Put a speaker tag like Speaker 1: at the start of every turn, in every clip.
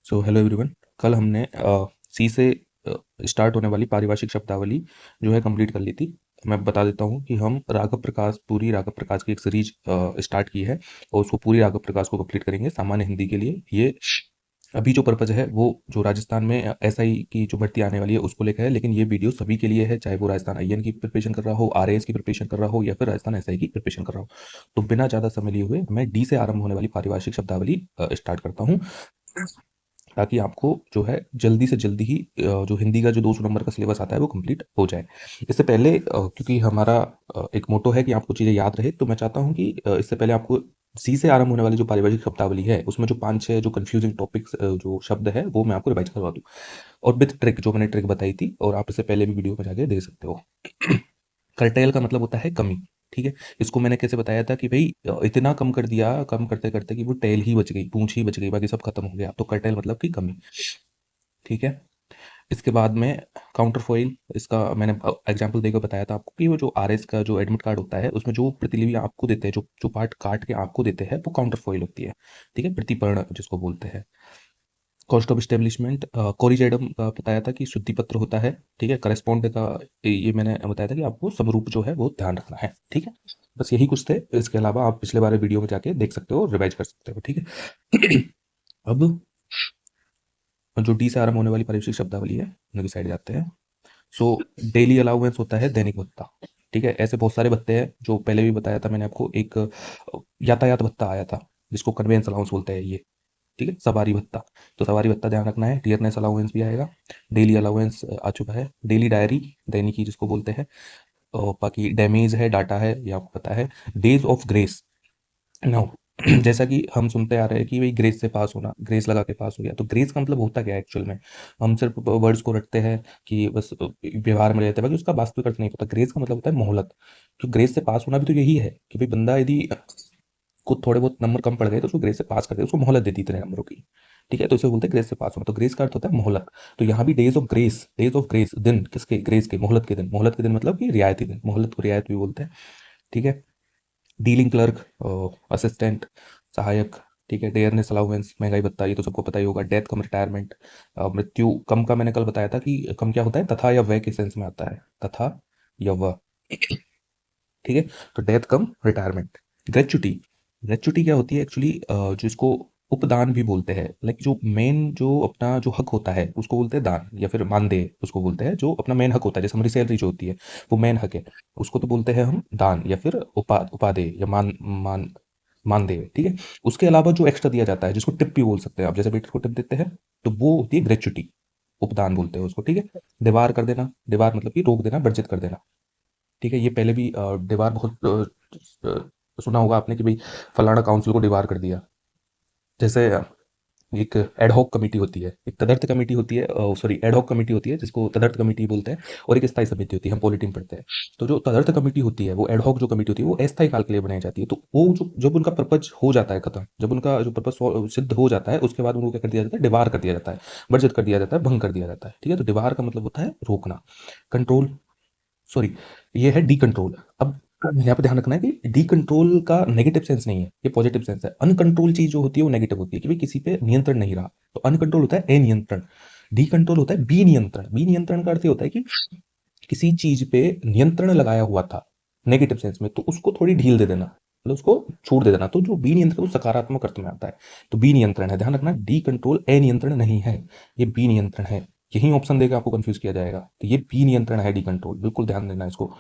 Speaker 1: So hello everyone. कल हमने सी से स्टार्ट होने वाली पारिभाषिक शब्दावली जो है कंप्लीट कर ली थी। मैं बता देता हूँ कि हम राघव प्रकाश पूरी राघव प्रकाश की एक सीरीज स्टार्ट की है और उसको पूरी राघव प्रकाश को कंप्लीट करेंगे सामान्य हिंदी के लिए। ये अभी जो पर्पज़ है वो जो राजस्थान में एसआई की जो भर्ती आने वाली है उसको लेकर है, लेकिन ये वीडियो सभी के लिए है, चाहे वो राजस्थान आईएएन की प्रिपरेशन कर रहा हो, आरएएस की प्रिपरेशन कर रहा हो या फिर राजस्थान एसआई की प्रिपरेशन कर रहा हो। तो बिना ज़्यादा समय लिए हुए मैं डी से आरंभ होने वाली पारिभाषिक शब्दावली स्टार्ट करता हूँ, ताकि आपको जो है जल्दी से जल्दी ही जो हिंदी का जो 200 नंबर का सिलेबस आता है वो कंप्लीट हो जाए। इससे पहले क्योंकि हमारा एक मोटो है कि आपको चीज़ें याद रहे, तो मैं चाहता हूँ कि इससे पहले आपको सी से आरंभ होने वाली जो पारिभाषिक शब्दावली है उसमें जो 5-6 जो कन्फ्यूजिंग टॉपिक्स जो शब्द है वो मैं आपको रिवाइज करवा दूँ, और विथ ट्रिक जो मैंने ट्रिक बताई थी, और आप इससे पहले भी वीडियो में जाके देख सकते हो। कर्टेल का मतलब होता है कमी। ठीक है, इसको मैंने कैसे बताया था कि भाई इतना कम कर दिया, कम करते करते कि वो टेल ही बच गई, पूंछ ही बच गई, बाकी सब खत्म हो गया, तो कर्टेल मतलब की कमी। ठीक है, इसके बाद में काउंटर फॉइल, इसका मैंने एग्जांपल देकर बताया था आपको कि वो जो आरएस का जो एडमिट कार्ड होता है उसमें जो प्रतिलिपि आपको देते हैं, जो जो पार्ट काट के आपको देते हैं वो काउंटर फॉइल होती है। ठीक है, प्रतिपर्ण जिसको बोलते हैं। कॉस्ट ऑफ एस्टेब्लिशमेंट, कोरिजेडम का बताया था कि शुद्धि पत्र होता है। ठीक है, करस्पॉन्ड का ये मैंने बताया था कि आपको समरूप जो है वो ध्यान रखना है। ठीक है, बस यही कुछ थे, इसके अलावा आप पिछले वाले वीडियो में जाके देख सकते हो, रिवाइज कर सकते हो। ठीक है। अब जो डी से आरंभ होने वाली परिशिष्ट शब्दावली है उनकी साइड जाते हैं। सो डेली अलाउंस होता है दैनिक भत्ता। ठीक है, ऐसे बहुत सारे भत्ते हैं जो पहले भी बताया था मैंने आपको। एक यातायात भत्ता आया था जिसको कन्वेंस अलाउंस बोलते हैं ये। ठीक है, सवारी भत्ता, तो सवारी भत्ता ध्यान रखना है। टियरनेस अलाउंस भी आएगा। डेली अलाउंस आ चुका है। डेली डायरी, दैनिकी जिसको बोलते हैं। और बाकी डैमेज है, डाटा है, ये आपको पता है। डेज ऑफ ग्रेस नाउ, जैसा कि हम सुनते आ रहे हैं कि भाई ग्रेस से पास होना, ग्रेस लगा के पास हो गया, तो ग्रेस का मतलब होता क्या है एक्चुअल में? हम सिर्फ वर्ड्स को रटते हैं कि बस व्यवहार में रहते हैं, बाकी उसका वास्तविक अर्थ नहीं पता। ग्रेस का मतलब होता है मोहलत। तो ग्रेस से पास होना भी तो यही है कि भाई बंदा यदि को थोड़े बहुत नंबर कम पड़ गए तो उसको ग्रेस से पास कर दे, उसको मोहलत दे दी इतने नंबरों की। ठीक है, तो इसे बोलते हैं ग्रेस से पास होना। तो ग्रेस का अर्थ होता है मोहलत। तो यहाँ भी days of grace, days of grace, दिन किसके? ग्रेस के, मोहलत के दिन। मोहलत के दिन मतलब कि रियायती दिन, मोहलत को रियायत भी बोलते हैं। ठीक है, डीलिंग क्लर्क, असिस्टेंट, सहायक। ठीक है, डेयरनेस अलाउंस, महंगाई भत्ता, ये तो सबको पता ही होगा। डेथ कम, रिटायरमेंट। मृत्यु कम का मैंने कल बताया था कि कम क्या होता है, तथा या वह के सेंस में आता है, तथा या वह। ठीक है, तो डेथ कम, रिटायरमेंट। ग्रेचुटी, ग्रेचुटी क्या होती है एक्चुअली? जो इसको उपदान भी बोलते हैं, लाइक जो मेन जो अपना जो हक होता है उसको बोलते हैं दान, या फिर मानदेय उसको बोलते हैं। जो अपना मेन हक होता है, जैसे हमारी सैलरी जो होती है वो मेन हक है, उसको तो बोलते हैं हम दान या फिर उपादेय या मान मान मानदेय। ठीक है, उसके अलावा जो एक्स्ट्रा दिया जाता है जिसको टिप भी बोल सकते हैं आप, जैसे वेटर को टिप देते हैं, तो वो होती है ग्रेचुटी, उपदान बोलते हैं उसको। ठीक है, दीवार कर देना, दीवार मतलब कि रोक देना, वर्जित कर देना। ठीक है, ये पहले भी दीवार बहुत सुना होगा आपने कि भाई फलाना काउंसिल को दीवार कर दिया। जैसे एक एडहॉक कमेटी होती है, एक तदर्थ कमेटी होती है, सॉरी एडहॉक कमेटी होती है जिसको तदर्थ कमेटी बोलते हैं, और एक स्थायी समिति होती है, हम पॉलिटी में पढ़ते हैं। तो जो तदर्थ कमेटी होती है, वो एडहॉक जो कमेटी होती है, वो अस्थायी काल के लिए बनाई जाती है। तो वो जो जब उनका पर्पज हो जाता है खत्म, जब उनका जो पर्पज सिद्ध हो जाता है, उसके बाद उनको क्या कर दिया जाता है? डिबार कर दिया जाता है, वर्जित कर दिया जाता है, भंग कर दिया जाता है। ठीक है, तो डिबार का मतलब होता है रोकना। कंट्रोल, सॉरी, ये है डी कंट्रोल। अब यहाँ पे ध्यान रखना है कि डी कंट्रोल का नेगेटिव सेंस नहीं है, ये पॉजिटिव सेंस है। अनकंट्रोल चीज जो होती है वो नेगेटिव होती है कि भाई किसी पे नियंत्रण नहीं रहा, तो अनकंट्रोल होता है अनियंत्रण। डी कंट्रोल होता है बी नियंत्रण। बी नियंत्रण का अर्थ ये होता है कि किसी चीज पे नियंत्रण लगाया हुआ था नेगेटिव सेंस में, तो उसको थोड़ी ढील दे देना, मतलब उसको छूट दे देना। तो जो बी नियंत्रण वो सकारात्मक अर्थ में आता है, तो बी नियंत्रण है। ध्यान रखना, डी कंट्रोल अनियंत्रण नहीं है, ये बी नियंत्रण है। यही ऑप्शन देकर आपको कंफ्यूज किया जाएगा, तो ये बी नियंत्रण है, डी कंट्रोल, बिल्कुल ध्यान देना इसको।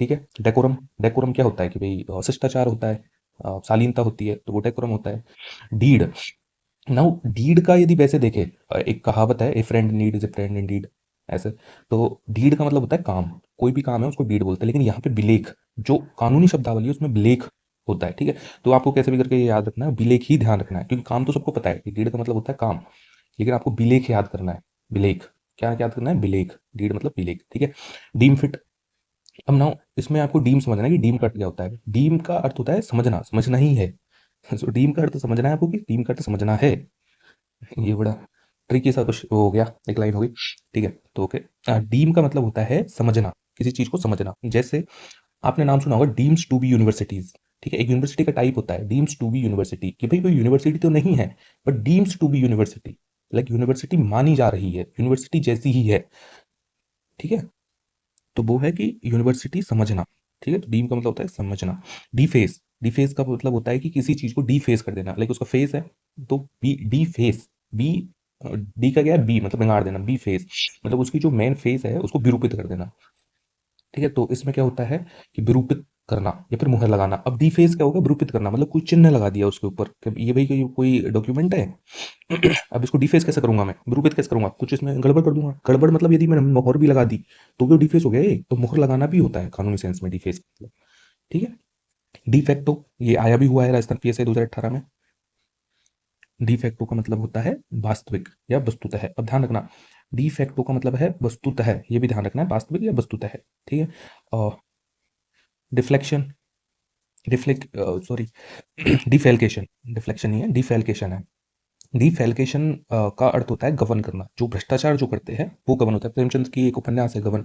Speaker 1: ठीक है, डेकोरम, डेकोरम क्या होता है कि भाई शिष्टाचार होता है, शालीनता होती है, तो वो डेकोरम होता है। डीड, नाउ डीड का यदि वैसे देखें, एक कहावत है, a friend need is a friend in deed, ऐसे। तो डीड का मतलब होता है काम, कोई भी काम है उसको डीड बोलते हैं, लेकिन यहाँ पे विलेख जो कानूनी शब्दावली है उसमें विलेख होता है। ठीक है, तो आपको कैसे भी करके ये याद रखना है, विलेख ही ध्यान रखना है, क्योंकि काम तो सबको पता है कि डीड का मतलब होता है काम, लेकिन आपको विलेख याद करना है। विलेख, क्या याद करना है? विलेख। डीड मतलब विलेख। ठीक है, डीम फिट। अब ना इसमें आपको डीम समझना है कि डीम का अर्थ क्या होता है। डीम का अर्थ होता है समझना, समझना ही है। सो डीम का अर्थ समझना है आपको, कि डीम का अर्थ समझना है। ये बड़ा ट्रिकी सा कुछ हो गया, एक लाइन हो गई। ठीक है, तो ओके, डीम का मतलब होता है समझना, किसी चीज को समझना। जैसे आपने नाम सुना होगा डीम्स टू बी यूनिवर्सिटीज। ठीक है, एक यूनिवर्सिटी का टाइप होता है डीम्स टू बी यूनिवर्सिटी, कि भाई कोई यूनिवर्सिटी तो नहीं है, but deems to be university. Like university मानी जा रही है, यूनिवर्सिटी जैसी ही है, ठीक है। तो वो है कि यूनिवर्सिटी समझना, ठीक है। तो डीम का मतलब होता है समझना। डीफेस, डीफेस का मतलब होता है कि किसी चीज को डीफेस कर देना, लाइक उसका फेस है तो B D face, B D का क्या है, बी मतलब बिगाड़ देना, बी फेस मतलब उसकी जो मेन फेस है उसको विरूपित कर देना, ठीक है। तो इसमें क्या होता है कि विरूपित करना या फिर मुहर लगाना। अब डीफेस क्या होगा, विरूपित करना मतलब कोई चिन्ह लगा दिया उसके ऊपर कि ये भाई कोई डॉक्यूमेंट है। अब इसको डिफेस कैसे करूंगा मैं, विरूपित कैसे करूंगा, कुछ इसमें गड़बड़ कर दूंगा। गड़बड़ मतलब यदि मैंने मोहर भी लगा दी तो वो डिफेस हो गया ये। तो मोहर लगाना भी होता है कानूनी सेंस में डिफेस मतलब, ठीक है। डिफेक्टो ये आया भी हुआ है राजस्थान पीएसए 2018 में। डिफेक्टो का मतलब होता है वास्तविक या वस्तुतः। अब ध्यान रखना, डिफेक्टो का मतलब है वस्तुतः, ये भी ध्यान रखना है, वास्तविक या वस्तुतः, ठीक है। और डिफ्लेक्शन, डिफ्लेक्ट सॉरी डिफेल्केशन, डिफ्लेक्शन नहीं है, डिफेल्केशन है। डिफेल्केशन का अर्थ होता है गबन करना, जो भ्रष्टाचार जो करते हैं वो गबन होता है। प्रेमचंद की एक उपन्यास है गबन,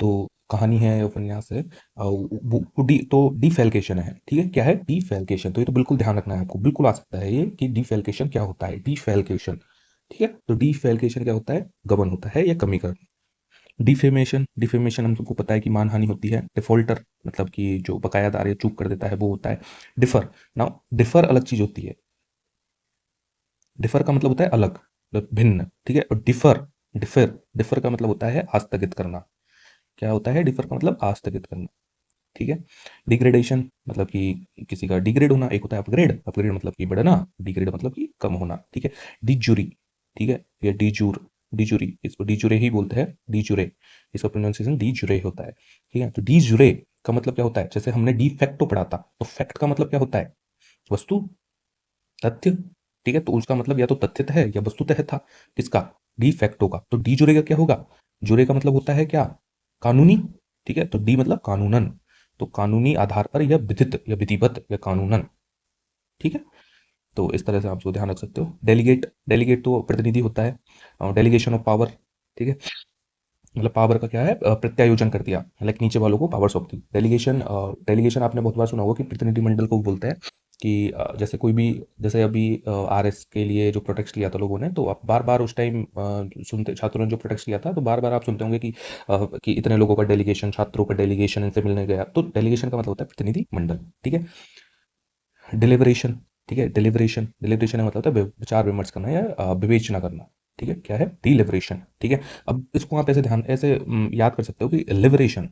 Speaker 1: तो कहानी है, उपन्यास है, तो डिफेल्केशन है, ठीक है। क्या है डिफेल्केशन, तो ये तो बिल्कुल ध्यान रखना है आपको, बिल्कुल आ सकता है ये कि डिफेल्केशन क्या होता है, डिफेल्केशन, ठीक है। तो डिफेल्केशन क्या होता है, गबन होता है या कमी करना। डिफेमेशन, डिफेमेशन हम सबको पता है कि मानहानि होती है। डिफॉल्टर मतलब कि जो बकायादार या चूक कर देता है वो होता है। डिफर, नाउ डिफर अलग चीज होती है, डिफर का मतलब होता है अलग, मतलब भिन्न, ठीक है। और डिफर, डिफर डिफर का मतलब होता है आस्थगित करना। क्या होता है डिफर का मतलब आस्थगित करना, ठीक है। डिग्रेडेशन मतलब कि किसी का डिग्रेड होना, एक होता है अपग्रेड, अपग्रेड मतलब कि बढ़ना, डिग्रेड मतलब कि कम होना, ठीक है। डिजूरी, ठीक है, ये डिजूर, डिजूरी, इसको डिजूरे ही बोलते हैं, डिजूरे, इसका प्रोनाउंसिएशन डिजूरे होता है, ठीक है। तो डिजूरे का मतलब क्या होता है, जैसे हमने डिफेक्टो पढ़ा था, तो फैक्ट का मतलब क्या होता है, वस्तु, तथ्य, ठीक है। तो उसका मतलब या तो तथ्यतः है या वस्तुतः था, किसका, डी फैक्टो का। तो डी जुरे का क्या होगा, जुरे का मतलब होता है क्या, कानूनी, ठीक है। तो डी मतलब कानूनन, तो कानूनी आधार पर या विधित या विधिवत या कानूनन, ठीक है। तो इस तरह से आप उसको ध्यान रख सकते हो। डेलीगेट, डेलीगेट तो प्रतिनिधि होता है, डेलीगेशन ऑफ पावर, ठीक है। मतलब पावर का क्या है, प्रत्यायोजन कर दिया, लाइक नीचे वालों को पावर सौंप दी। डेलीगेशन, डेलीगेशन आपने बहुत बार सुना होगा कि प्रतिनिधिमंडल को बोलते हैं कि जैसे कोई भी, जैसे अभी आरएस के लिए जो प्रोटेक्ट लिया था लोगों ने, तो आप बार बार उस टाइम सुनते, छात्रों ने जो प्रोटेक्ट किया था, तो बार बार आप सुनते होंगे कि इतने लोगों का डेलीगेशन, छात्रों का डेलीगेशन इनसे मिलने गया। तो डेलीगेशन का मतलब होता है प्रतिनिधि मंडल, ठीक है। डिलिबरेशन, ठीक है, डिलिबरेशन, डिलिबरेशन का मतलब होता है विचार विमर्श करना या विवेचना करना, ठीक है। क्या है डिलिबरेशन, ठीक है। अब इसको आप ऐसे ध्यान ऐसे याद कर सकते हो कि लिबरेशन,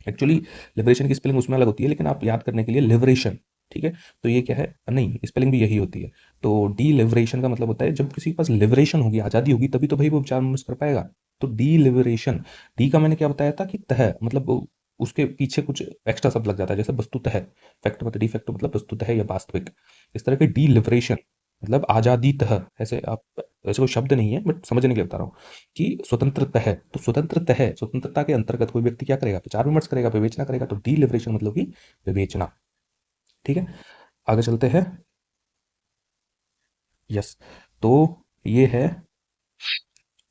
Speaker 1: एक्चुअली लिबरेशन की स्पेलिंग उसमें अलग होती है, लेकिन आप याद करने के लिए लिबरेशन, ठीक है। तो ये क्या है, नहीं स्पेलिंग भी यही होती है। तो डी लिबरेशन का मतलब होता है जब किसी के पास लिबरेशन होगी, आज़ादी होगी, तभी तो भाई वो विचार विमर्श कर पाएगा। तो डी लिबरेशन, डी का मैंने क्या बताया था कि तह मतलब उसके पीछे कुछ एक्स्ट्रा शब्द लग जाता है, जैसे वस्तुतः, फैक्ट मतलब डिफेक्ट मतलब वस्तुतः या वास्तविक, इस तरह के डी लिबरेशन मतलब आज़ादीतः, ऐसे आप, ऐसे कोई शब्द नहीं है बट समझने के लिए बता रहा हूँ कि स्वतंत्रता है, तो स्वतंत्रता है, स्वतंत्रता के अंतर्गत कोई व्यक्ति क्या करेगा, विचार विमर्श करेगा, विवेचना करेगा। तो डी लिबरेशन मतलब कि विवेचना, ठीक है। आगे चलते हैं। यस, तो ये है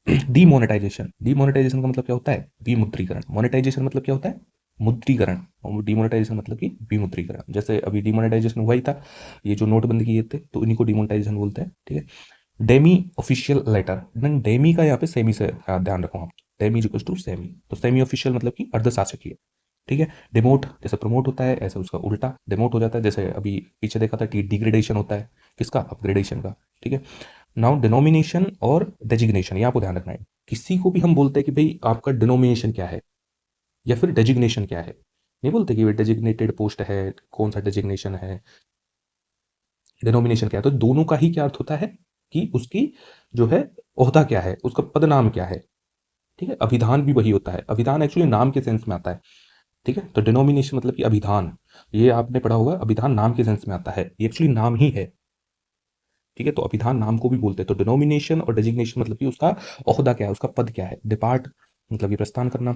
Speaker 1: डीमोनेटाइजेशन। डीमोनेटाइजेशन का मतलब क्या होता है, विमुद्रीकरण। मोनेटाइजेशन मतलब क्या होता है, मुद्रीकरण। और डीमोनेटाइजेशन मतलब कि विमुद्रीकरण। जैसे अभी डीमोनेटाइजेशन हुआ ही था, ये जो नोटबंदी किए थे, तो इन्हीं को डीमोनेटाइजेशन बोलते हैं, ठीक है। डेमी ऑफिशियल लेटर, डेमी का यहाँ पे सेमी से ध्यान रखो आप, डेमी इक्वल्स टू सेमी। तो सेमी ऑफिशियल मतलब कि अर्धशासकीय, ठीक है। डिमोट जैसे प्रमोट होता है, ऐसे उसका उल्टा डिमोट हो जाता है। जैसे अभी पीछे देखा था कि डिग्रेडेशन होता है किसका, अपग्रेडेशन का, ठीक है। नाउ डिनोमिनेशन और डेजिग्नेशन, ये आपको ध्यान रखना है। किसी को भी हम बोलते हैं कि भाई आपका डिनोमिनेशन क्या है या फिर डेजिग्नेशन क्या है, नहीं बोलते कि डेजिग्नेटेड पोस्ट है, कौन सा डेजिग्नेशन है, डिनोमिनेशन क्या है। तो दोनों का ही क्या अर्थ होता है कि उसकी जो है ओहदा क्या है, उसका पद नाम क्या है, ठीक है। अभिधान भी वही होता है, अभिधान एक्चुअली नाम के सेंस में आता है, ठीक है। तो डिनोमिनेशन मतलब कि अभिधान, ये आपने पढ़ा होगा, अभिधान नाम के सेंस में आता है, ये एक्चुअली नाम ही है, ठीक है। तो अभिधान नाम को भी बोलते हैं। तो डिनोमिनेशन और डेजिग्नेशन मतलब कि उसका ओहदा क्या है, उसका पद क्या है। डिपार्ट मतलब कि प्रस्थान करना।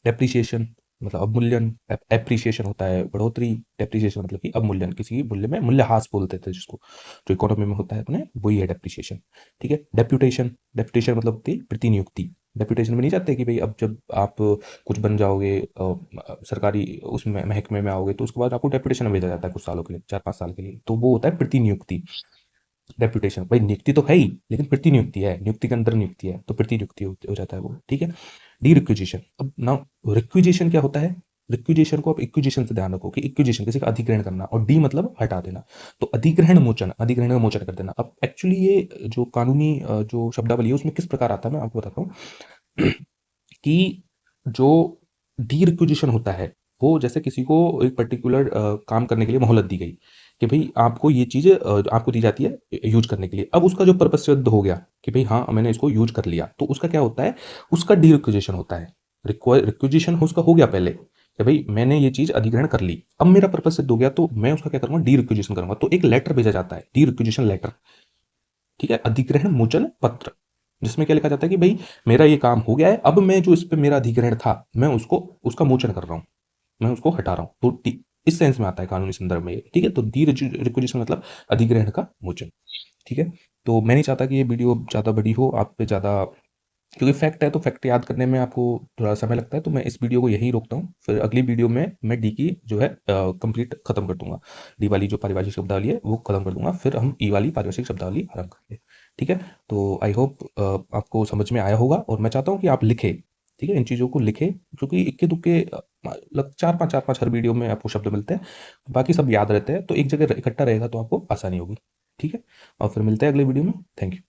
Speaker 1: डेप्रिसिएशन मतलब अवमूल्यन, एप्रिसिएशन होता है बढ़ोतरी, डेप्रिसिएशन मतलब कि अवमूल्यन, किसी मूल्य में मूल्यह्रास बोलते थे जिसको, जो इकोनॉमी में होता है अपने, वही है डेप्रिसिएशन, ठीक है। डेप्यूटेशन, डेप्यूटेशन मतलब होती है प्रतिनियुक्ति। डेप्यूटेशन में नहीं चाहते कि भाई अब जब आप कुछ बन जाओगे, सरकारी उसमें महकमे में आओगे, तो उसके बाद आपको डेप्यूटेशन में भेजा जाता है कुछ सालों के लिए, 4-5 साल के लिए, तो वो होता है प्रतिनियुक्ति। डेप्यूटेशन भाई नियुक्ति तो है ही, लेकिन प्रतिनियुक्ति है, नियुक्ति के अंदर नियुक्ति है, तो प्रतिनियुक्ति हो जाता है वो, ठीक है। डी रिक्विजिशन, अब ना रिक्विजिशन क्या होता है? रिक्विजिशन को आप इक्विजिशन से ध्यान रखो कि इक्विजिशन किसी का अधिग्रहण करना, और डी मतलब हटा देना। तो अधिग्रहण मोचन, अधिग्रहण का मोचन कर देना। अब एक्चुअली ये जो कानूनी जो शब्दावली है उसमें किस प्रकार आता है मैं आपको बताता हूँ कि जो डी रिक्विजिशन होता है वो जैसे किसी को एक पर्टिकुलर काम करने के लिए मोहलत दी गई कि भाई आपको ये चीज़ आपको दी जाती है यूज करने के लिए। अब उसका जो पर्पस सिद्ध हो गया कि भाई हाँ मैंने इसको यूज कर लिया, तो उसका क्या होता है? उसका डी रिक्विजिशन होता है। रिक्विजिशन उसका हो गया पहले कि भाई मैंने ये चीज़ अधिग्रहण कर ली, अब मेरा पर्पस सिद्ध हो गया तो मैं उसका क्या करूँगा? डी रिक्विजिशन करूँगा। तो एक लेटर भेजा जाता है, डी रिक्विजिशन लेटर, ठीक है, अधिग्रहण मोचन पत्र, जिसमें क्या लिखा जाता है कि भाई मेरा ये काम हो गया है, अब मैं जो इस पे मेरा अधिग्रहण था मैं उसको उसका मोचन कर रहा हूँ, मैं उसको हटा रहा हूँ। तो इस सेंस में आता है कानूनी संदर्भ में ये, ठीक है। तो डी रिक्विजिशन मतलब अधिग्रहण का मोचन, ठीक है। तो मैं नहीं चाहता कि ये वीडियो ज़्यादा बड़ी हो, आप पे ज़्यादा, क्योंकि फैक्ट है तो फैक्ट याद करने में आपको थोड़ा समय लगता है, तो मैं इस वीडियो को यहीं रोकता हूँ। फिर अगली वीडियो में मैं डी की जो है कंप्लीट खत्म कर दूंगा। डी वाली जो पारिभाषिक शब्दावली है वो खत्म कर दूंगा, फिर हम ई वाली पारिभाषिक शब्दावली आरंभ करेंगे, ठीक है। तो आई होप आपको समझ में आया होगा, और मैं चाहता हूँ कि आप लिखें, ठीक है, इन चीज़ों को लिखें, क्योंकि इक्के दुक्के लग चार पाँच हर वीडियो में आपको शब्द मिलते हैं, बाकी सब याद रहते हैं, तो एक जगह इकट्ठा रहेगा तो आपको आसानी होगी, ठीक है। और फिर मिलते हैं अगले वीडियो में। Thank you.